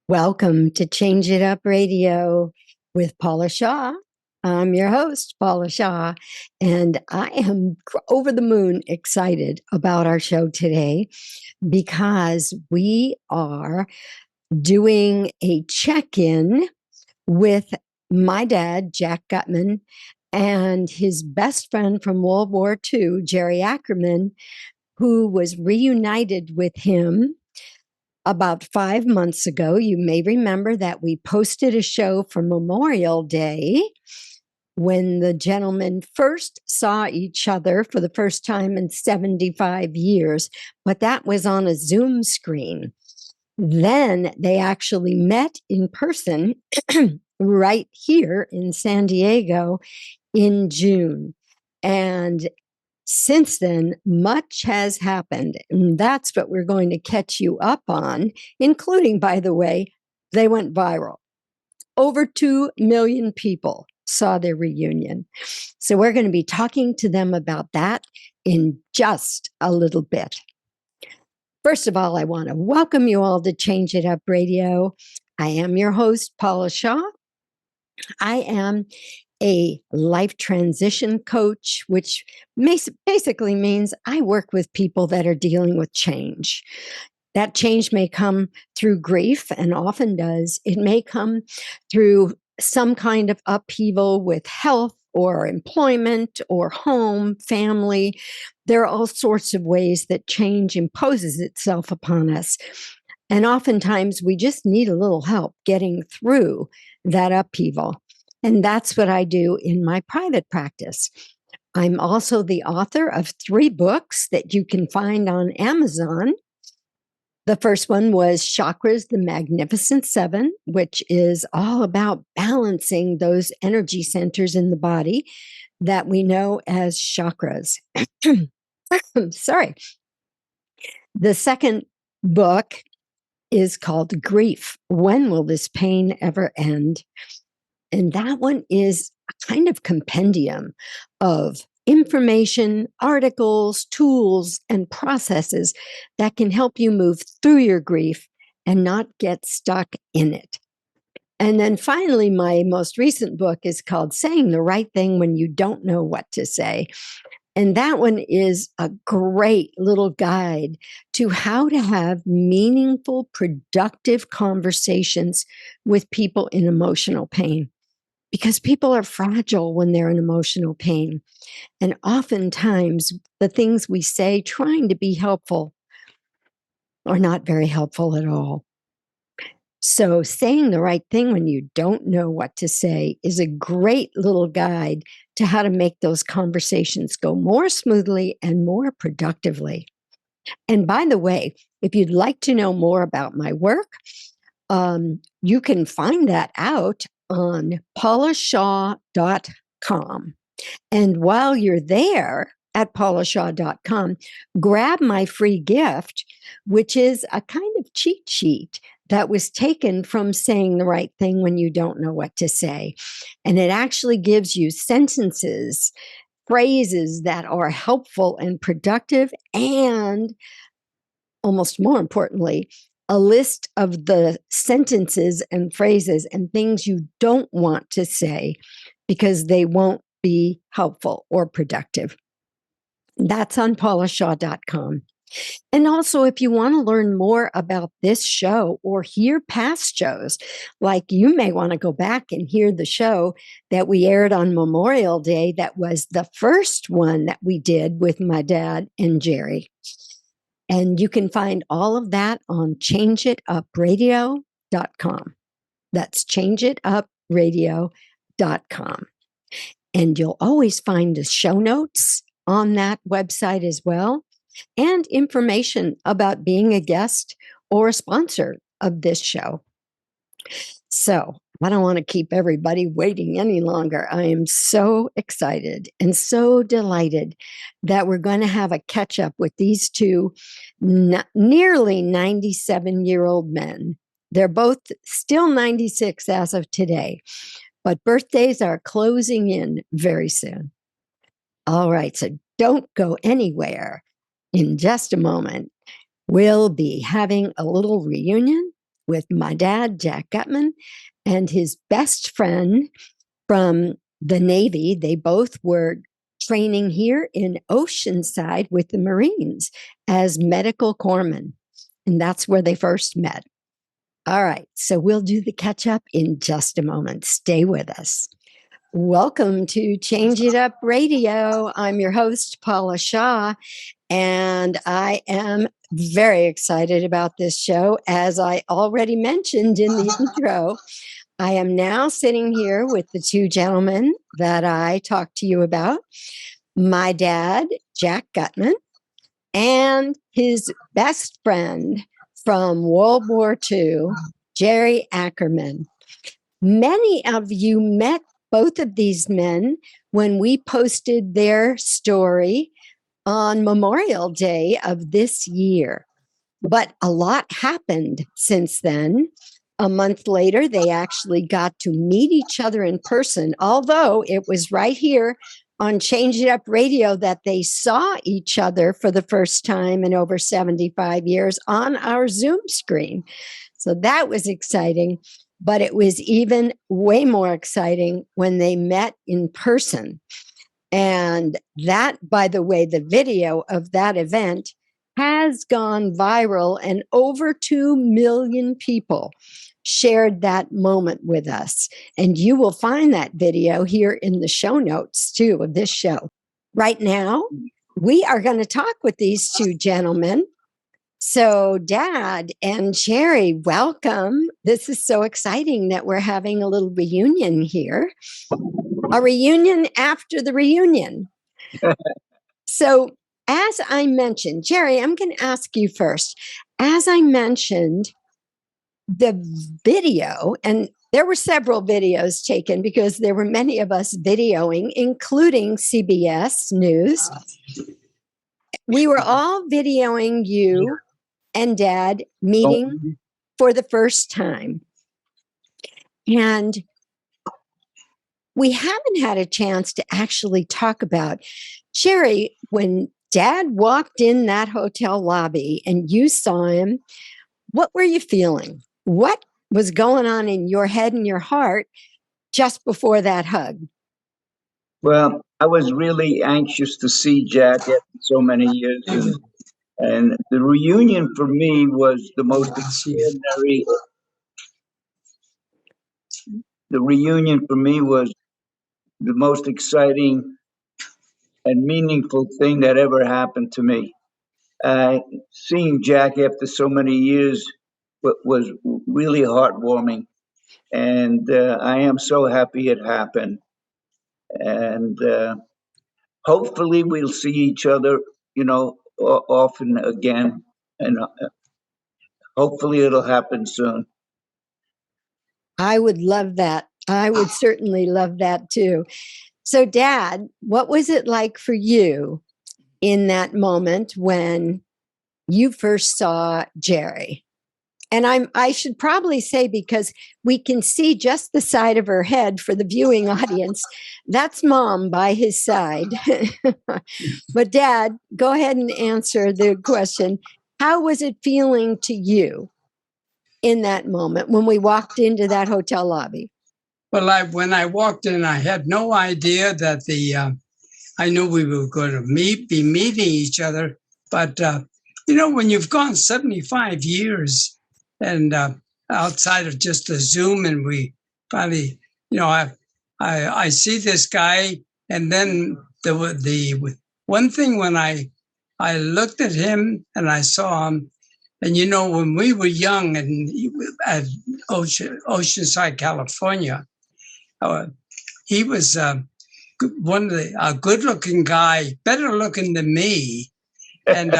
Welcome to Change It Up Radio with Paula Shaw. I'm your host, Paula Shaw, and I am over the moon excited about our show today because we are doing a check-in with my dad, Jack Gutman, and his best friend from World War II, Jerry Ackerman, who was reunited with him about 5 months ago. You may remember that we posted a show for Memorial Day when the gentlemen first saw each other for the first time in 75 years, but that was on a Zoom screen. Then they actually met in person right here in San Diego in June. And since then, much has happened, and that's what we're going to catch you up on, including, by the way, they went viral. Over 2 million people saw their reunion. So we're going to be talking to them about that in just a little bit. First of all, I want to welcome you all to Change It Up Radio. I am your host, Paula Shaw. I am a life transition coach, which basically means I work with people that are dealing with change. That change may come through grief, and often does. It may come through some kind of upheaval with health or employment or home, family. There are all sorts of ways that change imposes itself upon us. And oftentimes we just need a little help getting through that upheaval. And that's what I do in my private practice. I'm also the author of 3 books that you can find on Amazon. The first one was Chakras, the Magnificent 7, which is all about balancing those energy centers in the body that we know as chakras. Sorry. The second book is called Grief. When will this pain ever end? And that one is a kind of compendium of information, articles, tools, and processes that can help you move through your grief and not get stuck in it. And then finally, my most recent book is called Saying the Right Thing When You Don't Know What to Say. And that one is a great little guide to how to have meaningful, productive conversations with people in emotional pain. Because people are fragile when they're in emotional pain. And oftentimes, the things we say trying to be helpful are not very helpful at all. So saying the right thing when you don't know what to say is a great little guide to how to make those conversations go more smoothly and more productively. And by the way, if you'd like to know more about my work, you can find that out on paulashaw.com. And while you're there at paulashaw.com, grab my free gift, which is a kind of cheat sheet that was taken from Saying the Right Thing When You Don't Know What to Say. And it actually gives you sentences, phrases that are helpful and productive, and almost more importantly, a list of the sentences and phrases and things you don't want to say because they won't be helpful or productive. That's on paulashaw.com. And also, if you want to learn more about this show or hear past shows, like you may want to go back and hear the show that we aired on Memorial Day, that was the first one that we did with my dad and Jerry. And you can find all of that on changeitupradio.com. That's changeitupradio.com. And you'll always find the show notes on that website as well, and information about being a guest or a sponsor of this show. So I don't want to keep everybody waiting any longer. I am so excited and so delighted that we're going to have a catch up with these two nearly 97-year-old men. They're both still 96 as of today, but birthdays are closing in very soon. All right, so don't go anywhere. In just a moment, we'll be having a little reunion with my dad, Jack Gutman, and his best friend from the Navy. They both were training here in Oceanside with the Marines as medical corpsmen. And that's where they first met. All right, so we'll do the catch up in just a moment. Stay with us. Welcome to Change It Up Radio. I'm your host, Paula Shaw, and I am very excited about this show. As I already mentioned in the intro, I am now sitting here with the two gentlemen that I talked to you about, my dad, Jack Gutman, and his best friend from World War II, Jerry Ackerman. Many of you met both of these men when we posted their story on Memorial Day of this year. But a lot happened since then. A month later, they actually got to meet each other in person, although it was right here on Change It Up Radio that they saw each other for the first time in over 75 years on our Zoom screen. So that was exciting. But it was even way more exciting when they met in person. And that, by the way, the video of that event has gone viral, and over 2 million people shared that moment with us. And you will find that video here in the show notes, too, of this show. Right now, we are going to talk with these two gentlemen. So, Dad and Jerry, welcome. This is so exciting that we're having a little reunion here. A reunion after the reunion. So, as I mentioned, Jerry, I'm going to ask you first. As I mentioned, the video, and there were several videos taken because there were many of us videoing, including CBS News. We were all videoing you and Dad meeting for the first time. And we haven't had a chance to actually talk about, Jerry, when Dad walked in that hotel lobby and you saw him, what were you feeling? What was going on in your head and your heart just before that hug? Well, I was really anxious to see Jack after so many years. And the reunion for me was the most extraordinary. The reunion for me was the most exciting and meaningful thing that ever happened to me. Seeing Jack after so many years was really heartwarming. And I am so happy it happened. And hopefully we'll see each other, often again. And hopefully it'll happen soon. I would love that. I would certainly love that too. So, Dad, what was it like for you in that moment when you first saw Jerry? And I should probably say, because we can see just the side of her head for the viewing audience, that's Mom by his side. But Dad, go ahead and answer the question. How was it feeling to you in that moment when we walked into that hotel lobby? Well, when I walked in, I had no idea that I knew we were going to be meeting each other. But, when you've gone 75 years and outside of just the Zoom, and we finally, I see this guy. And then the one thing when I looked at him and I saw him, and, when we were young and at Oceanside, California, he was a good-looking guy, better looking than me, and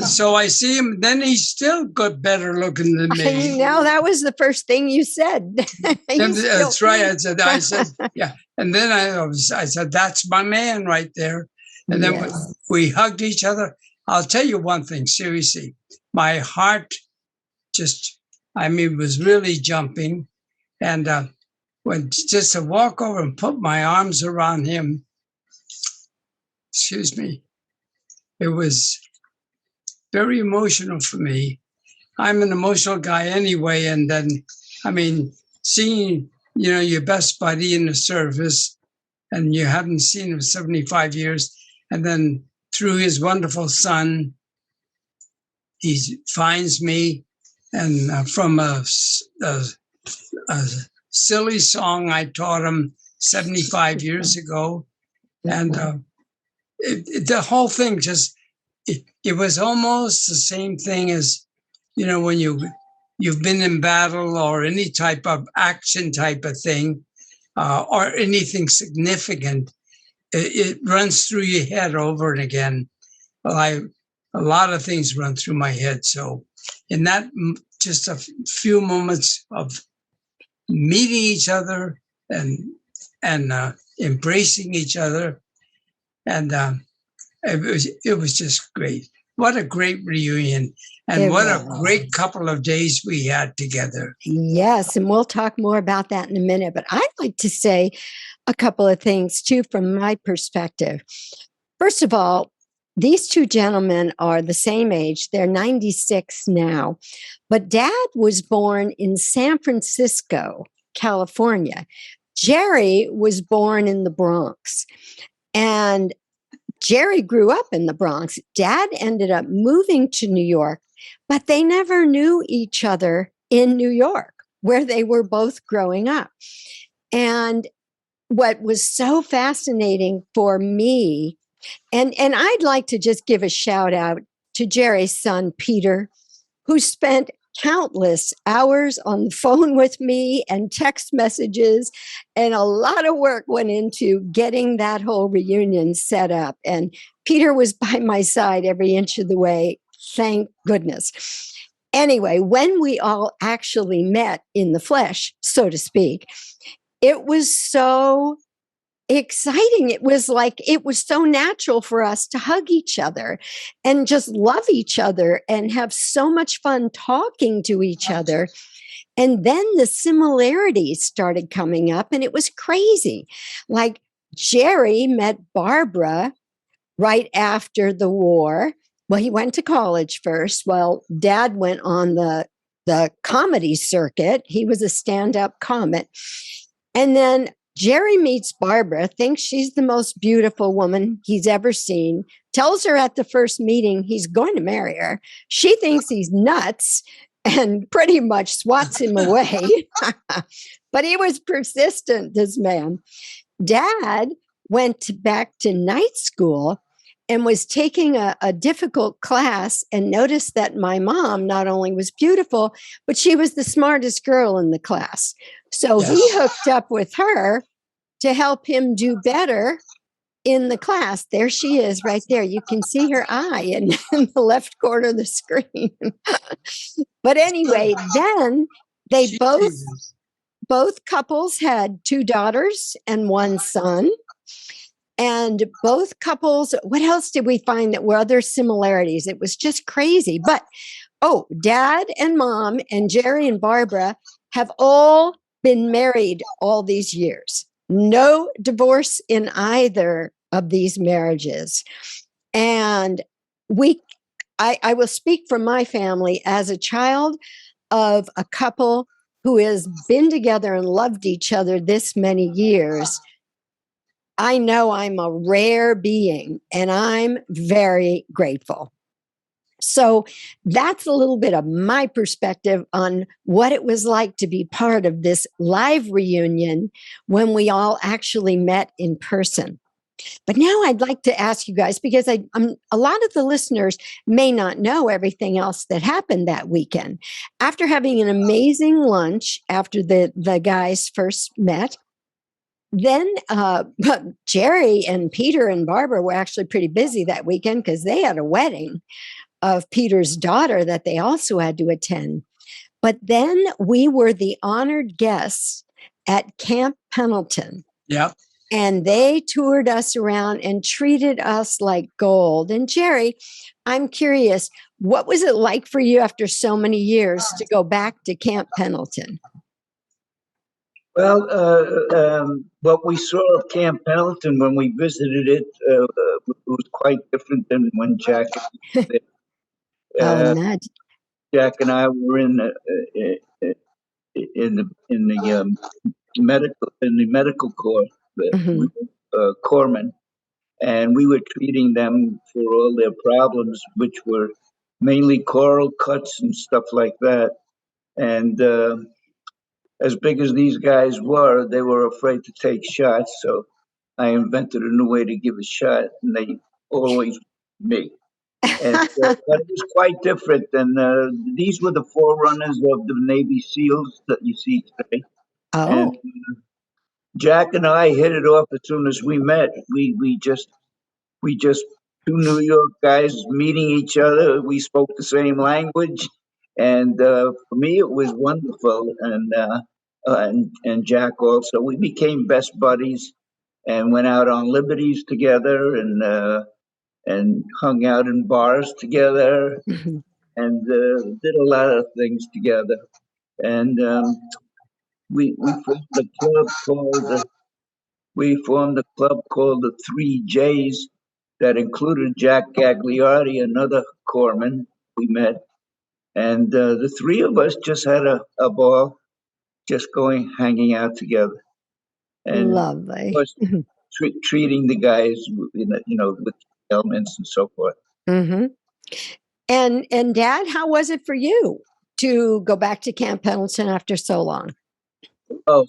so I see him. Then he's still better looking than me. No, that was the first thing you said. That's right. I said, yeah. And then I said, that's my man right there. And then yes, we hugged each other. I'll tell you one thing, seriously, my heart was really jumping, and. When just to walk over and put my arms around him, it was very emotional for me. I'm an emotional guy anyway. And then, I mean, seeing, your best buddy in the service and you haven't seen him 75 years. And then through his wonderful son, he finds me. And from a silly song I taught him 75 years ago. And the whole thing just, it was almost the same thing as, when you've been in battle or any type of action type of thing, or anything significant, it runs through your head over and again. Well, a lot of things run through my head. So in that, just a few moments of meeting each other and embracing each other, and it was just great. What a great reunion, and what a great couple of days we had together. Yes, and we'll talk more about that in a minute. But I'd like to say a couple of things too from my perspective. First of all, these two gentlemen are the same age. They're 96 now. But Dad was born in San Francisco, California. Jerry was born in the Bronx. And Jerry grew up in the Bronx. Dad ended up moving to New York, but they never knew each other in New York, where they were both growing up. And what was so fascinating for me, and I'd like to just give a shout out to Jerry's son, Peter, who spent countless hours on the phone with me and text messages, and a lot of work went into getting that whole reunion set up. And Peter was by my side every inch of the way. Thank goodness. Anyway, when we all actually met in the flesh, so to speak, it was so exciting. It was so natural for us to hug each other and just love each other and have so much fun talking to each other. And then the similarities started coming up, and it was crazy. Like Jerry met Barbara right after the war. Well, he went to college first. Well, Dad went on the comedy circuit. He was a stand-up comic. And then Jerry meets Barbara, thinks she's the most beautiful woman he's ever seen, tells her at the first meeting he's going to marry her. She thinks he's nuts and pretty much swats him away. But he was persistent, this man. Dad went back to night school and was taking a difficult class and noticed that my mom not only was beautiful, but she was the smartest girl in the class. So he hooked up with her to help him do better in the class. There she is right there. You can see her eye in the left corner of the screen. But anyway, then they both couples had 2 daughters and 1 son. And both couples, what else did we find that were other similarities? It was just crazy. But, Dad and Mom and Jerry and Barbara have all been married all these years. No divorce in either of these marriages. And I will speak for my family as a child of a couple who has been together and loved each other this many years. I know I'm a rare being, and I'm very grateful. So that's a little bit of my perspective on what it was like to be part of this live reunion when we all actually met in person. But now I'd like to ask you guys, because a lot of the listeners may not know everything else that happened that weekend. After having an amazing lunch after the guys first met, then Jerry and Peter and Barbara were actually pretty busy that weekend because they had a wedding of Peter's daughter that they also had to attend. But then we were the honored guests at Camp Pendleton. Yep. And they toured us around and treated us like gold. And Jerry, I'm curious, what was it like for you after so many years to go back to Camp Pendleton? Well, what we saw of Camp Pendleton when we visited it was quite different than when Jack was there. I'll imagine. Jack and I were in the medical corps, we Hmm. were corpsmen, and we were treating them for all their problems, which were mainly coral cuts and stuff like that. And as big as these guys were, they were afraid to take shots. So I invented a new way to give a shot, and they always me. And but it was quite different. And these were the forerunners of the Navy SEALs that you see today. And Oh, Jack and I hit it off as soon as we met. We just two New York guys meeting each other. We spoke the same language, and for me it was wonderful. And Jack also. We became best buddies and went out on liberties together and hung out in bars together mhm. and did a lot of things together. And we formed a club called the Three J's that included Jack Gagliardi, another corpsman we met, and the three of us just had a ball, just going hanging out together, and of Lovely. course treating the guys, with elements and so forth. Hmm. And Dad, how was it for you to go back to Camp Pendleton after so long? Oh,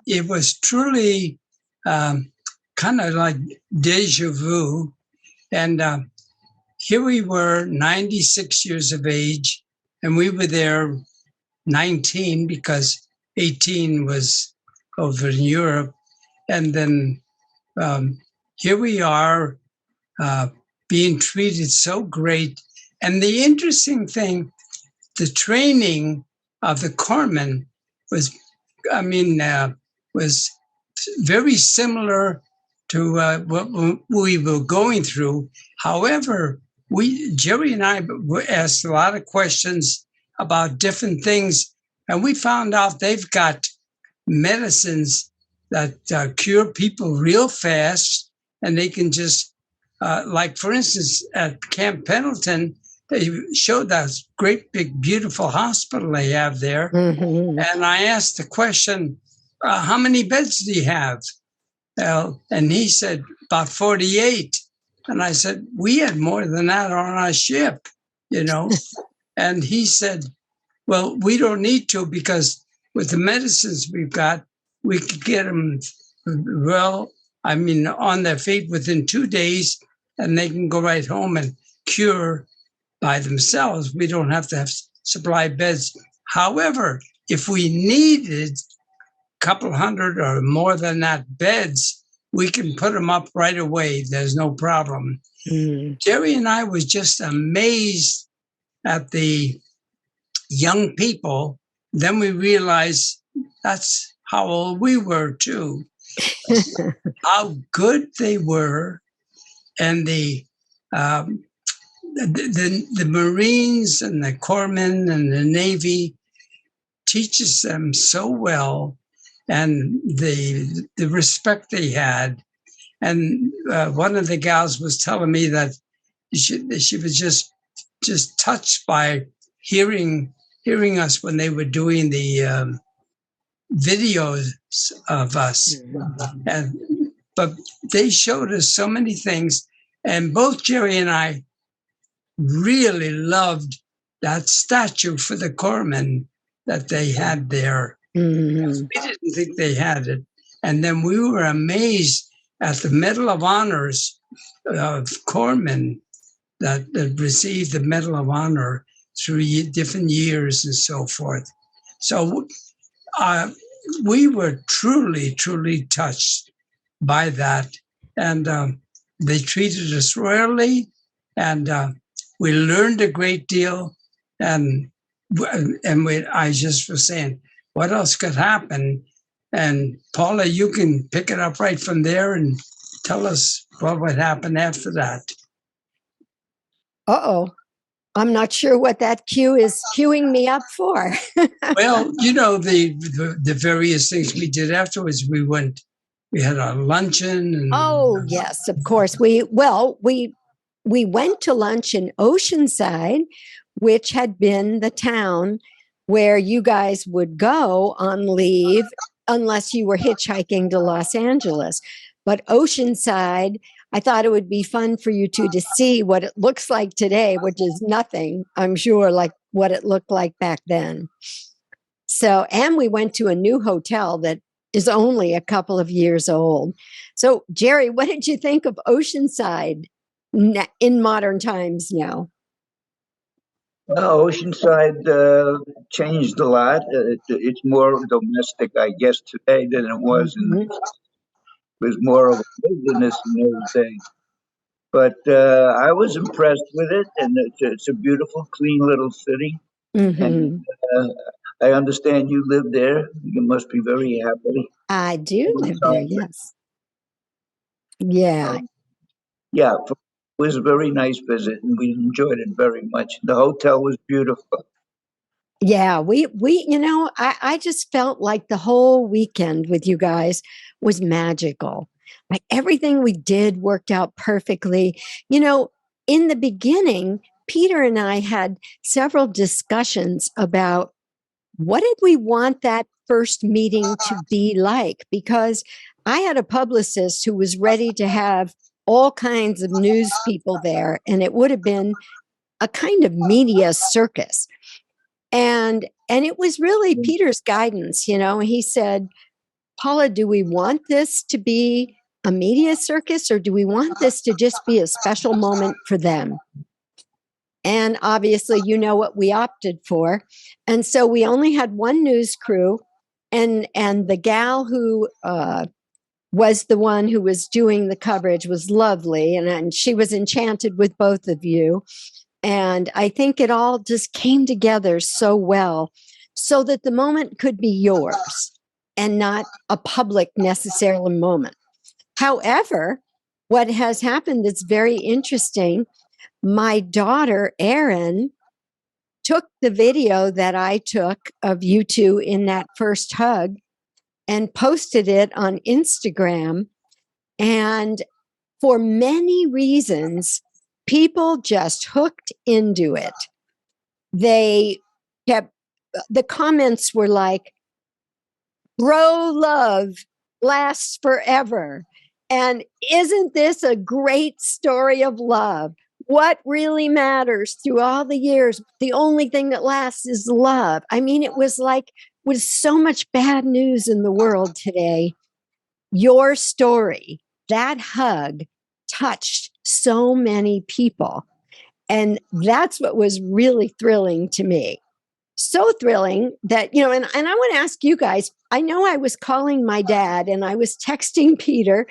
It was truly kind of like deja vu. And here we were, 96 years of age, and we were there 19 because 18 was over in Europe. And then here we are being treated so great. And the interesting thing, the training of the corpsmen was, was very similar to what we were going through. However, Jerry and I were asked a lot of questions about different things, and we found out they've got medicines that cure people real fast, and they can just, like for instance, at Camp Pendleton, they showed that great big beautiful hospital they have there. Hmm. And I asked the question, how many beds do you have? And he said, about 48. And I said, we had more than that on our ship, And he said, well, we don't need to because with the medicines we've got, we could get them, on their feet within 2 days, and they can go right home and cure by themselves. We don't have to have supply beds. However, if we needed a couple hundred or more than that beds, we can put them up right away. There's no problem. Mm. Jerry and I was just amazed at the young people. Then we realized that's how old we were too, how good they were. And the Marines and the corpsmen and the Navy teaches them so well, and the respect they had. And one of the gals was telling me that she was just touched by hearing us when they were doing the videos of us. But they showed us so many things, and both Jerry and I really loved that statue for the corpsmen that they had there. Mm-hmm. We didn't think they had it. And then we were amazed at the Medal of Honors of corpsmen that received the Medal of Honor through different years and so forth. So we were truly, truly touched by that. And they treated us royally, and we learned a great deal. And I just was saying, what else could happen? And Paula, you can pick it up right from there and tell us what would happen after that. Uh-oh. I'm not sure what that cue is queuing me up for. Well, the various things we did afterwards. We had a luncheon. And, oh, yes, of course. We went to lunch in Oceanside which had been the town where you guys would go on leave unless you were hitchhiking to Los Angeles. But Oceanside, I thought it would be fun for you two to see what it looks like today, which is nothing, I'm sure, like what it looked like back then. So, and we went to a new hotel that is only a couple of years old. So, Jerry, what did you think of Oceanside in modern times now? Oceanside changed a lot. It's more domestic, I guess, today than it was. Mhm. It was more of a wilderness in those days. But I was impressed with it, and it's a beautiful, clean little city. And Mhm. uh, I understand you live there. You must be very happy. I do live there, yes. Yeah. Yeah, it was a very nice visit, and we enjoyed it very much. The hotel was beautiful. Yeah, I just felt like the whole weekend with you guys was magical. Like everything we did worked out perfectly. In the beginning, Peter and I had several discussions about what did we want that first meeting to be like? Because I had a publicist who was ready to have all kinds of news people there, and it would have been a kind of media circus. And it was really Peter's guidance. He said, Paula, do we want this to be a media circus, or do we want this to just be a special moment for them? And obviously, you know what we opted for. And so we only had one news crew, and the gal who was the one who was doing the coverage was lovely, and she was enchanted with both of you. And I think it all just came together so well so that the moment could be yours and not a public necessarily moment. However, what has happened that's very interesting, my daughter, Erin, took the video that I took of you two in that first hug and posted it on Instagram. And for many reasons, people just hooked into it. They kept, the comments were like, bro love lasts forever. And isn't this a great story of love? What really matters through all the years, the only thing that lasts is love. I mean, it was like, with so much bad news in the world today, your story, that hug, touched so many people. And that's what was really thrilling to me. So thrilling that, and I want to ask you guys, I know I was calling my dad and I was texting Peter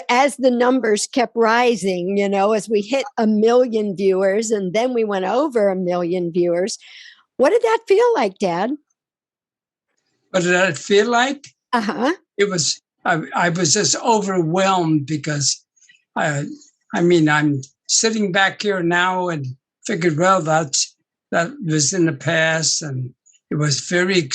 as the numbers kept rising, as we hit 1 million viewers and then we went over 1 million viewers. What did that feel like, Dad? What did that feel like? Uh-huh. It was, I was just overwhelmed because I'm sitting back here now and figured, well, that was in the past, and it was very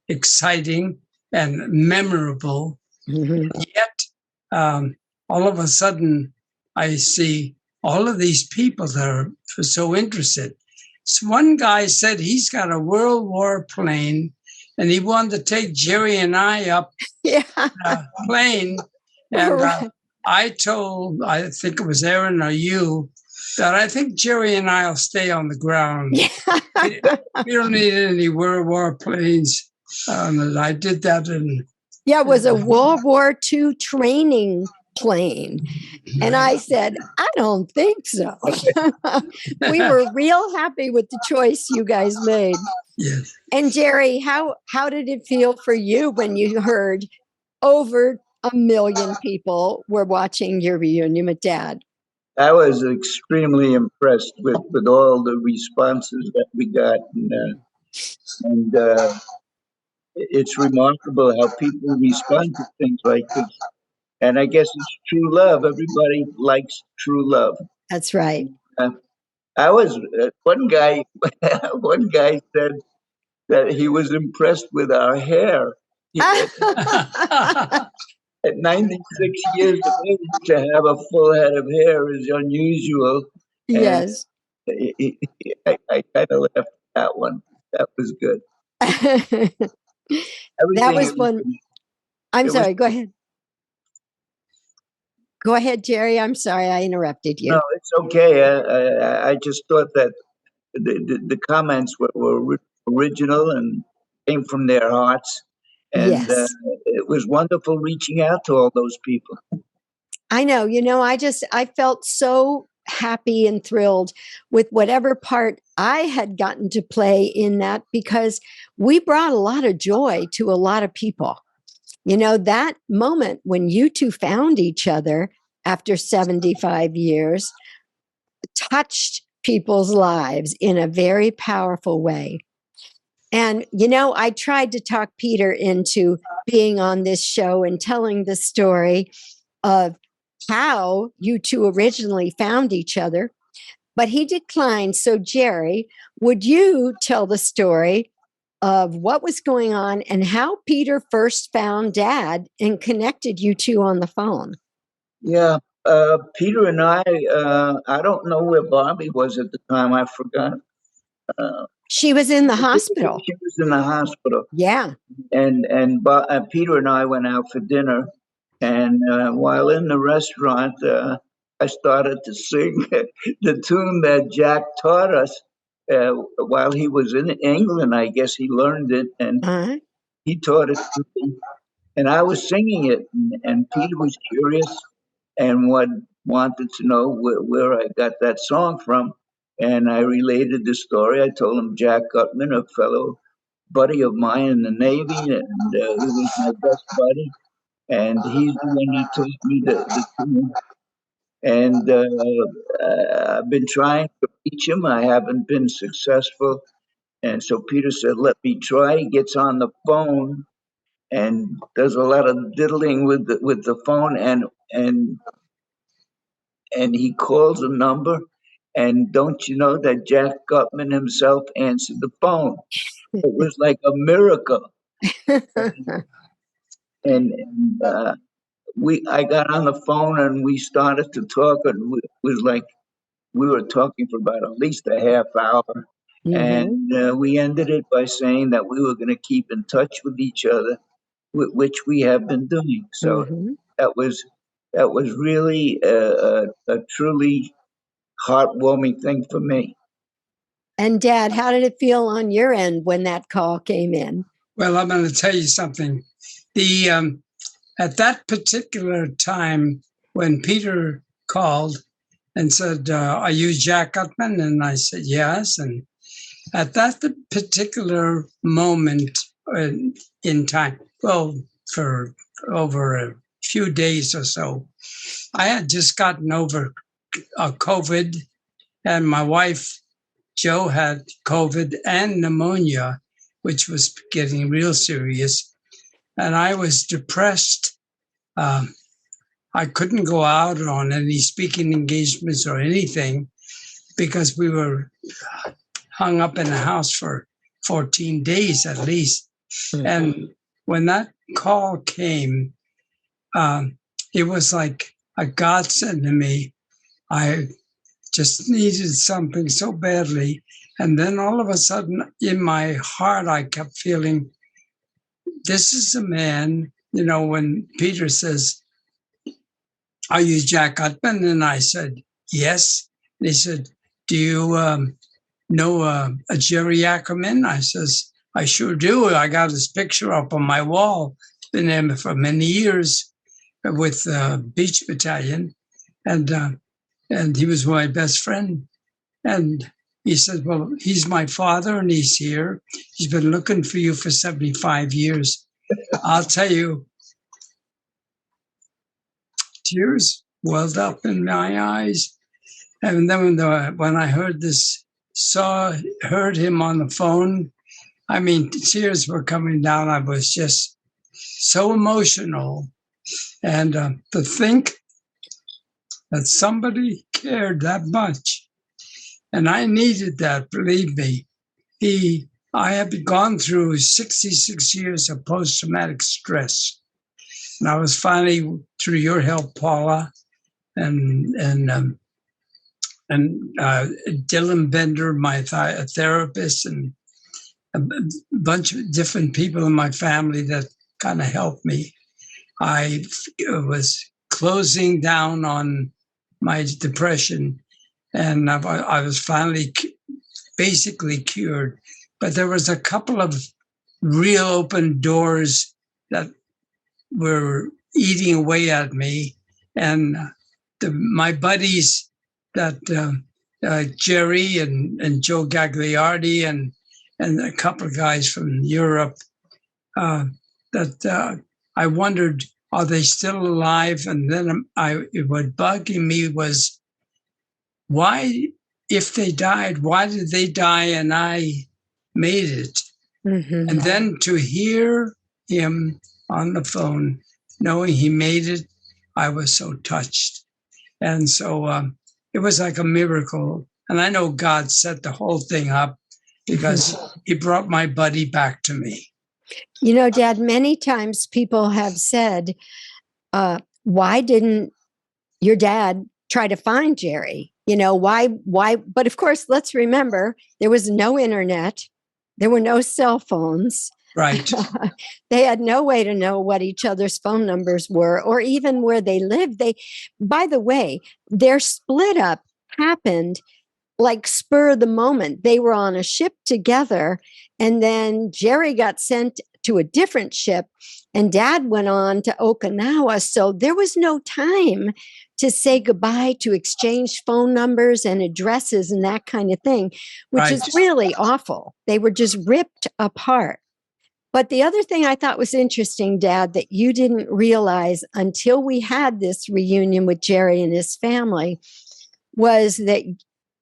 exciting and memorable. Mm-hmm. Yet, all of a sudden, I see all of these people that are so interested. So one guy said he's got a World War plane, and he wanted to take Jerry and I up a plane. And I think it was Aaron or you, that I think Jerry and I will stay on the ground. We don't need any World War planes. I did that it was a World War II training plane. And I said, I don't think so. We were real happy with the choice you guys made. Yes. And Jerry, how did it feel for you when you heard over 1 million people were watching your reunion with Dad? I was extremely impressed with all the responses that we got. And it's remarkable how people respond to things like this. And I guess it's true love. Everybody likes true love. That's right. I was one guy. One guy said that he was impressed with our hair. At 96 years of age, to have a full head of hair is unusual. Yes. I kind of laughed at that one. That was good. That Everything was one. I'm it was sorry. Go ahead. Go ahead, Jerry. I'm sorry I interrupted you. no, it's okay. I just thought that the comments were original and came from their hearts, and Yes. it was wonderful reaching out to all those people. I know, I felt so happy and thrilled with whatever part I had gotten to play in that because we brought a lot of joy to a lot of people. That moment when you two found each other after 75 years touched people's lives in a very powerful way. And, I tried to talk Peter into being on this show and telling the story of how you two originally found each other, but he declined. So, Jerry, would you tell the story of what was going on and how Peter first found Dad and connected you two on the phone? Yeah, Peter and I don't know where Bobby was at the time. I forgot. She was in the hospital. She was in the hospital, Yeah. and Peter and I went out for dinner, and while in the restaurant, I started to sing the tune that Jack taught us while he was in England. I guess he learned it, and Uh-huh. he taught it to me, and I was singing it, and Peter was curious and wanted to know where I got that song from. And I related the story. I told him Jack Gutman, a fellow buddy of mine in the Navy, and he was my best buddy. And he's the one that taught me the tune. And I've been trying to reach him. I haven't been successful. And so Peter said, "Let me try." He gets on the phone and does a lot of diddling with the phone, and he calls a number, and don't you know that Jack Gutman himself answered the phone? It was like a miracle. And I got on the phone and we started to talk, and it was like we were talking for about at least a half hour. Mm-hmm. And we ended it by saying that we were going to keep in touch with each other, which we have been doing. So Mm-hmm. that was really a truly heartwarming thing for me. And Dad, how did it feel on your end when that call came in? Well, I'm going to tell you something. The at that particular time when Peter called and said, "Are you Jack Gutman?" and I said, "Yes." And at that particular moment in time, well, for over a few days or so, I had just gotten over COVID, and my wife, Jo, had COVID and pneumonia, which was getting real serious. And I was depressed. I couldn't go out on any speaking engagements or anything because we were hung up in the house for 14 days at least. Mm-hmm. And when that call came, it was like a godsend to me. I just needed something so badly. And then all of a sudden in my heart, I kept feeling, this is a man, when Peter says, "Are you Jack Gutman?" And I said, "Yes." And he said, "Do you know a Jerry Ackerman?" I says, "I sure do. I got his picture up on my wall. It's been there for many years with Beach Battalion. And he was my best friend." And he said, "Well, he's my father and he's here. He's been looking for you for 75 years. I'll tell you," tears welled up in my eyes. And then when I heard him on the phone, I mean, tears were coming down. I was just so emotional. And to think that somebody cared that much. And I needed that, believe me. I had gone through 66 years of post-traumatic stress. And I was finally, through your help, Paula, and and Dylan Bender, my therapist, and a bunch of different people in my family that kind of helped me. I was closing down on my depression, and I was finally basically cured. But there was a couple of real open doors that were eating away at me, and my buddies that Jerry and Joe Gagliardi and a couple of guys from Europe that I wondered, are they still alive? And then what bugging me was, why, if they died, why did they die and I made it? Mm-hmm. And then to hear him on the phone, knowing he made it, I was so touched. And so it was like a miracle. And I know God set the whole thing up because he brought my buddy back to me. You know, Dad, many times people have said, why didn't your dad try to find Jerry? You know, why? But of course, let's remember, there was no internet. There were no cell phones. Right. They had no way to know what each other's phone numbers were or even where they lived. By the way, their split up happened like spur of the moment. They were on a ship together, and then Jerry got sent to a different ship, and Dad went on to Okinawa. So there was no time to say goodbye, to exchange phone numbers and addresses and that kind of thing, which is really awful. They were just ripped apart. But the other thing I thought was interesting, Dad, that you didn't realize until we had this reunion with Jerry and his family, was that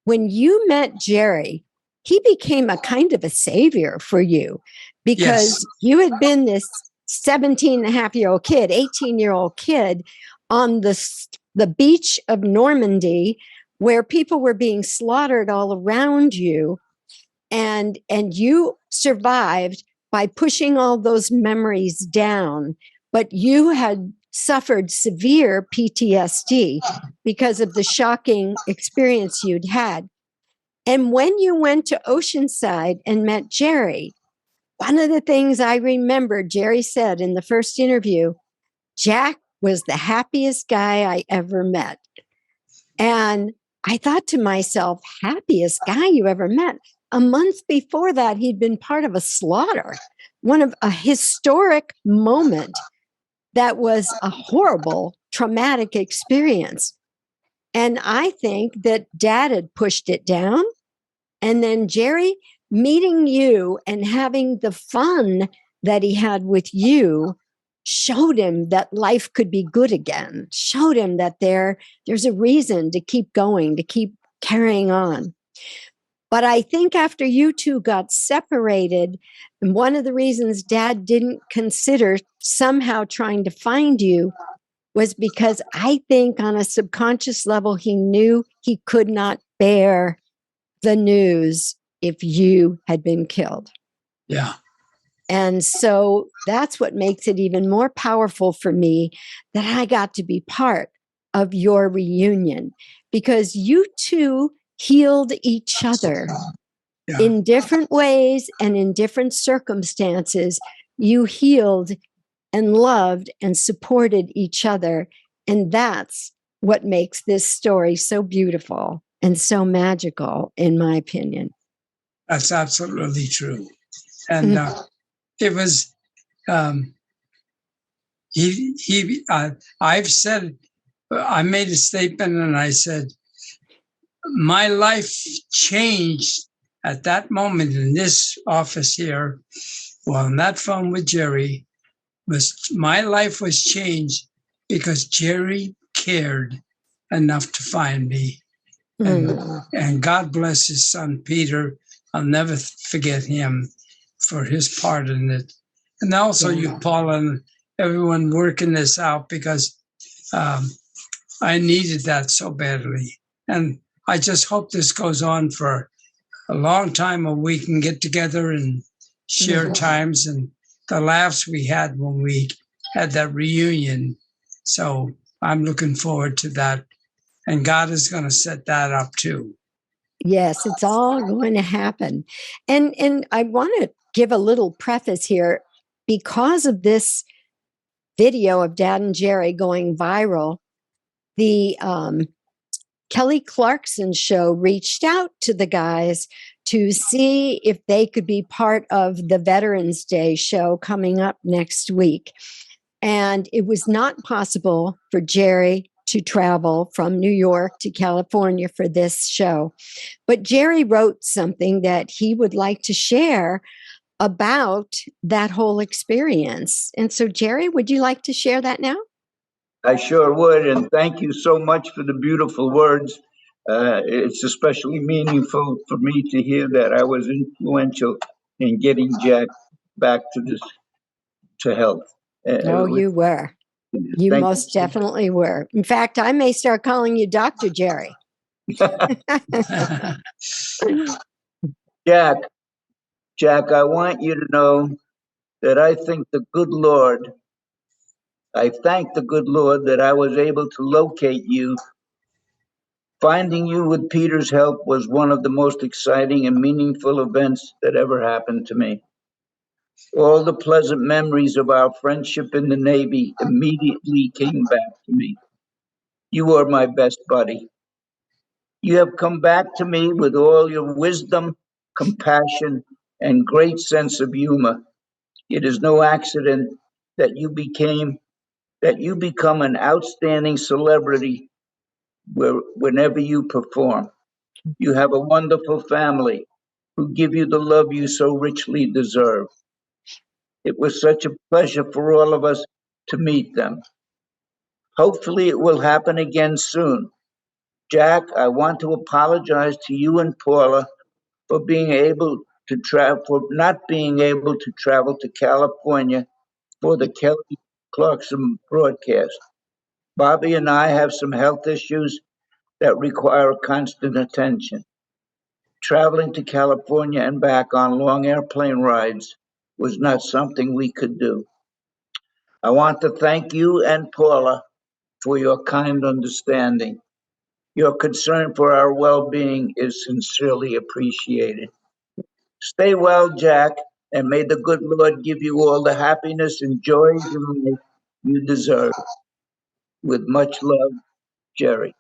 when you met Jerry, he became a kind of a savior for you, because you had been this 17-and-a-half-year-old kid, 18-year-old kid on the beach of Normandy, where people were being slaughtered all around you. And you survived by pushing all those memories down. But you had suffered severe PTSD because of the shocking experience you'd had. And when you went to Oceanside and met Jerry, one of the things I remember Jerry said in the first interview, Jack was the happiest guy I ever met. And I thought to myself, happiest guy you ever met? A month before that, he'd been part of a slaughter, one of a historic moment that was a horrible, traumatic experience. And I think that Dad had pushed it down. And then Jerry meeting you and having the fun that he had with you showed him that life could be good again, showed him that there's a reason to keep going, to keep carrying on. But I think after you two got separated, and one of the reasons Dad didn't consider somehow trying to find you was because I think on a subconscious level, he knew he could not bear the news if you had been killed. Yeah. And so that's what makes it even more powerful for me that I got to be part of your reunion, because you two healed each other in different ways and in different circumstances. You healed and loved and supported each other. And that's what makes this story so beautiful and so magical, in my opinion. That's absolutely true. And it was, I've said, I made a statement and I said, my life changed at that moment in this office here, well, on that phone with Jerry, my life was changed because Jerry cared enough to find me. And God bless his son, Peter. I'll never forget him for his part in it. And also you, Paula, and everyone working this out, because I needed that so badly. And I just hope this goes on for a long time, where we can get together and share times and the laughs we had when we had that reunion. So I'm looking forward to that. and God is going to set that up too. Yes, it's all going to happen. And I want to give a little preface here. Because of this video of Dad and Jerry going viral, the Kelly Clarkson show reached out to the guys to see if they could be part of the Veterans Day show coming up next week. And it was not possible for Jerry to travel from New York to California for this show. But Jerry wrote something that he would like to share about that whole experience. And so, Jerry, would you like to share that now? I sure would, and thank you so much for the beautiful words. It's especially meaningful for me to hear that I was influential in getting Jack back to health. Oh, you were. You Thank most definitely were. In fact, I may start calling you Dr. Jerry. Jack, I want you to know that I thank the good Lord that I was able to locate you. Finding you with Peter's help was one of the most exciting and meaningful events that ever happened to me. All the pleasant memories of our friendship in the Navy immediately came back to me. You are my best buddy. You have come back to me with all your wisdom, compassion, and great sense of humor. It is no accident that you become an outstanding celebrity whenever you perform. You have a wonderful family who give you the love you so richly deserve. It was such a pleasure for all of us to meet them. Hopefully it will happen again soon. Jack, I want to apologize to you and Paula for not being able to travel to California for the Kelly Clarkson broadcast. Bobby and I have some health issues that require constant attention. Traveling to California and back on long airplane rides was not something we could do. I want to thank you and Paula for your kind understanding. Your concern for our well-being is sincerely appreciated. Stay well, Jack, and may the good Lord give you all the happiness and joy in life you deserve. With much love, Jerry.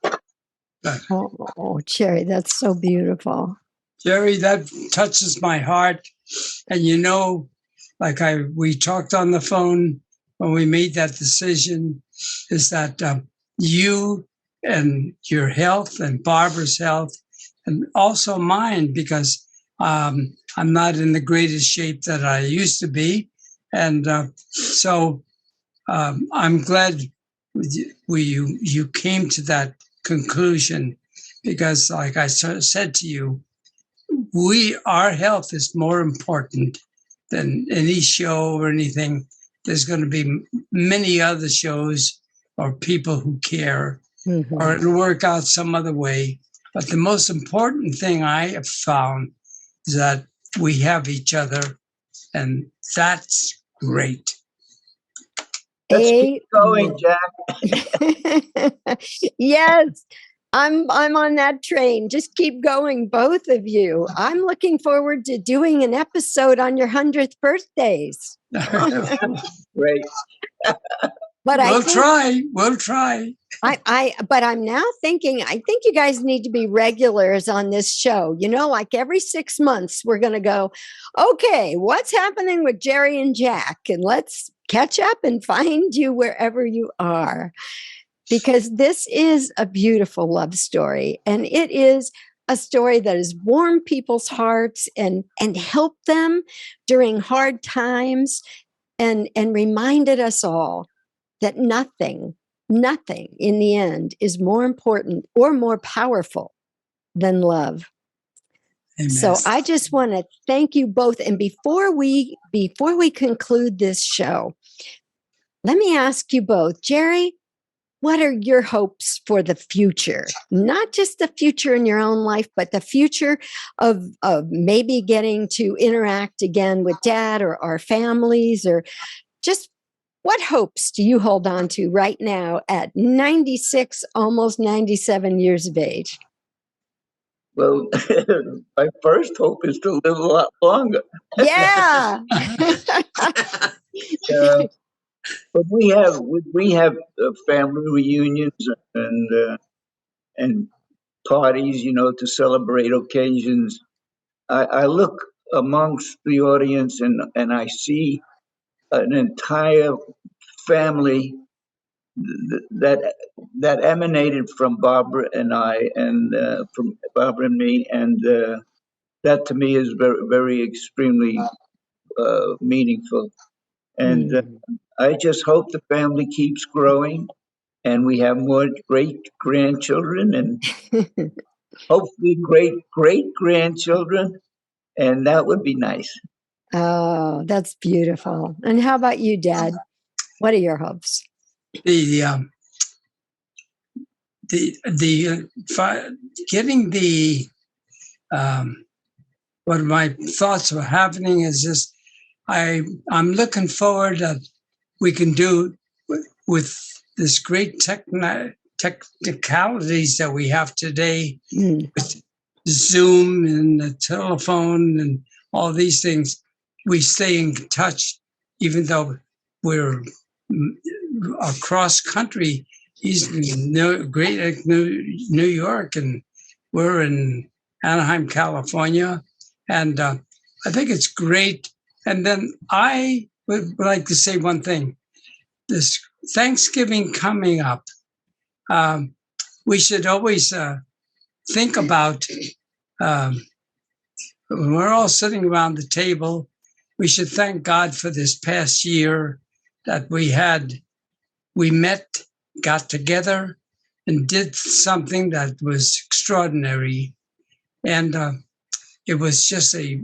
Oh, Jerry, that's so beautiful. Jerry, that touches my heart. And you know, we talked on the phone when we made that decision, is that you and your health and Barbara's health, and also mine, because I'm not in the greatest shape that I used to be. And so I'm glad you came to that conclusion, because like I said to you, our health is more important than any show or anything. There's going to be many other shows or people who care, or it'll work out some other way. But the most important thing I have found is that we have each other, and that's great. Let's keep going, Jack. Yes, I'm on that train. Just keep going, both of you. I'm looking forward to doing an episode on your 100th birthdays. Great. But We'll try. But I'm now thinking, I think you guys need to be regulars on this show. You know, like every 6 months, we're going to go, okay, what's happening with Jerry and Jack? And let's catch up and find you wherever you are. Because this is a beautiful love story. And it is a story that has warmed people's hearts and helped them during hard times, and reminded us all that nothing in the end is more important or more powerful than love. Amen. So I just want to thank you both. And before we conclude this show, let me ask you both, Jerry, what are your hopes for the future? Not just the future in your own life, but the future of maybe getting to interact again with Dad or our families, or just What hopes do you hold on to right now at 96, almost 97 years of age? Well, my first hope is to live a lot longer. Yeah. Uh, but we have family reunions and parties, to celebrate occasions. I look amongst the audience and I see an entire family that that emanated from Barbara and I, and from Barbara and me, and that to me is very, very extremely meaningful. And Mm. I just hope the family keeps growing, and we have more great grandchildren, and hopefully great grandchildren, and that would be nice. Oh, that's beautiful. And how about you, Dad? What are your hopes? Getting the what my thoughts were happening is just I'm looking forward that we can do with this great technicalities that we have today with Zoom and the telephone and all these things. We stay in touch, even though we're across country. He's in New York, and we're in Anaheim, California. And I think it's great. And then I would like to say one thing. This Thanksgiving coming up, we should always think about when we're all sitting around the table, we should thank God for this past year that we met, got together, and did something that was extraordinary. And it was just a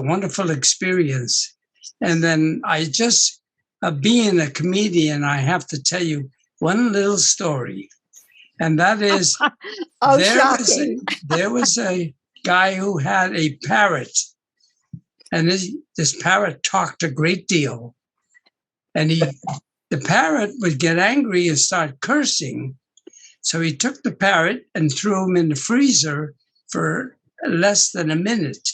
wonderful experience. And then being a comedian, I have to tell you one little story. And that is, there was a guy who had a parrot, and this parrot talked a great deal. And the parrot would get angry and start cursing. So he took the parrot and threw him in the freezer for less than a minute.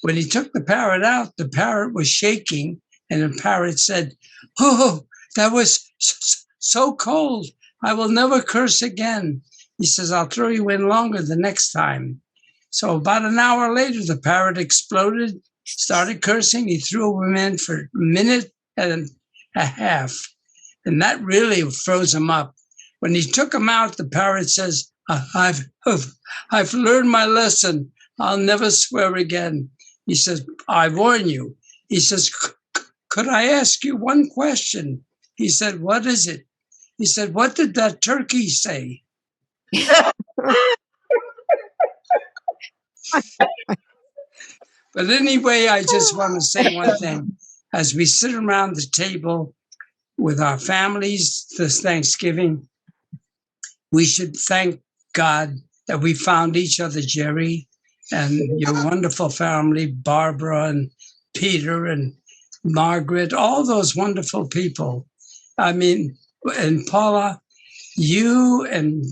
When he took the parrot out, the parrot was shaking, and the parrot said, "Oh, that was so cold. I will never curse again." He says, "I'll throw you in longer the next time." So about an hour later, the parrot exploded, started cursing. He threw him in for a minute and a half. And that really froze him up. When he took him out, the parrot says, I've learned my lesson. I'll never swear again." He says, "I warn you." He says, "Could I ask you one question?" He said, "What is it?" He said, "What did that turkey say?" But anyway, I just want to say one thing. As we sit around the table with our families this Thanksgiving, we should thank God that we found each other, Jerry, and your wonderful family, Barbara and Peter and Margaret, all those wonderful people. I mean, and Paula, you and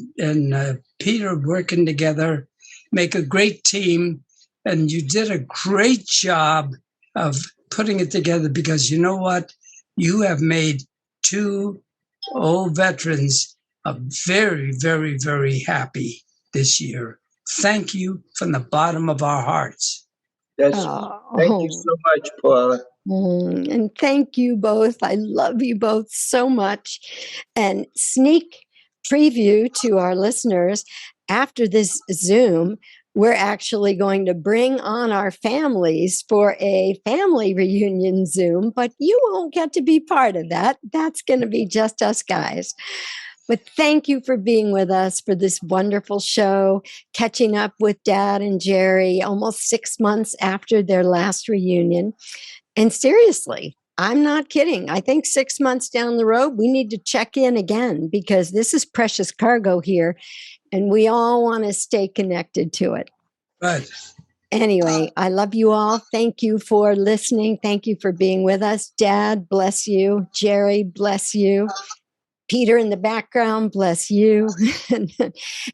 Peter working together make a great team, and you did a great job of putting it together, because you know what? You have made two old veterans very, very, very happy this year. Thank you from the bottom of our hearts. Thank you so much, Paula. And thank you both. I love you both so much. And sneak preview to our listeners, after this Zoom, we're actually going to bring on our families for a family reunion Zoom, but you won't get to be part of that. That's going to be just us guys. But thank you for being with us for this wonderful show, catching up with Dad and Jerry almost 6 months after their last reunion. And seriously, I'm not kidding. I think 6 months down the road, we need to check in again, because this is precious cargo here, and we all want to stay connected to it. Right. Anyway, I love you all. Thank you for listening. Thank you for being with us. Dad, bless you. Jerry, bless you. Peter in the background, bless you.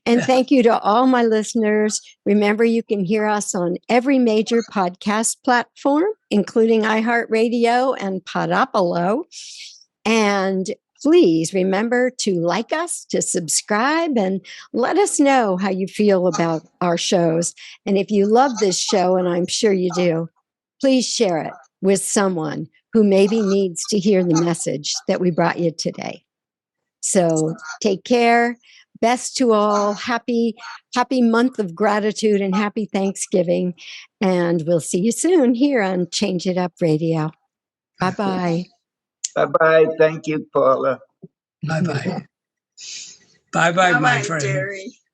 And thank you to all my listeners. Remember, you can hear us on every major podcast platform, including iHeartRadio and Podopolo. And please remember to like us, to subscribe, and let us know how you feel about our shows. And if you love this show, and I'm sure you do, please share it with someone who maybe needs to hear the message that we brought you today. So take care. Best to all. Happy month of gratitude and happy Thanksgiving. And we'll see you soon here on Change It Up Radio. Bye-bye. Bye-bye. Thank you, Paula. Bye-bye. Bye-bye, my friend. Jerry.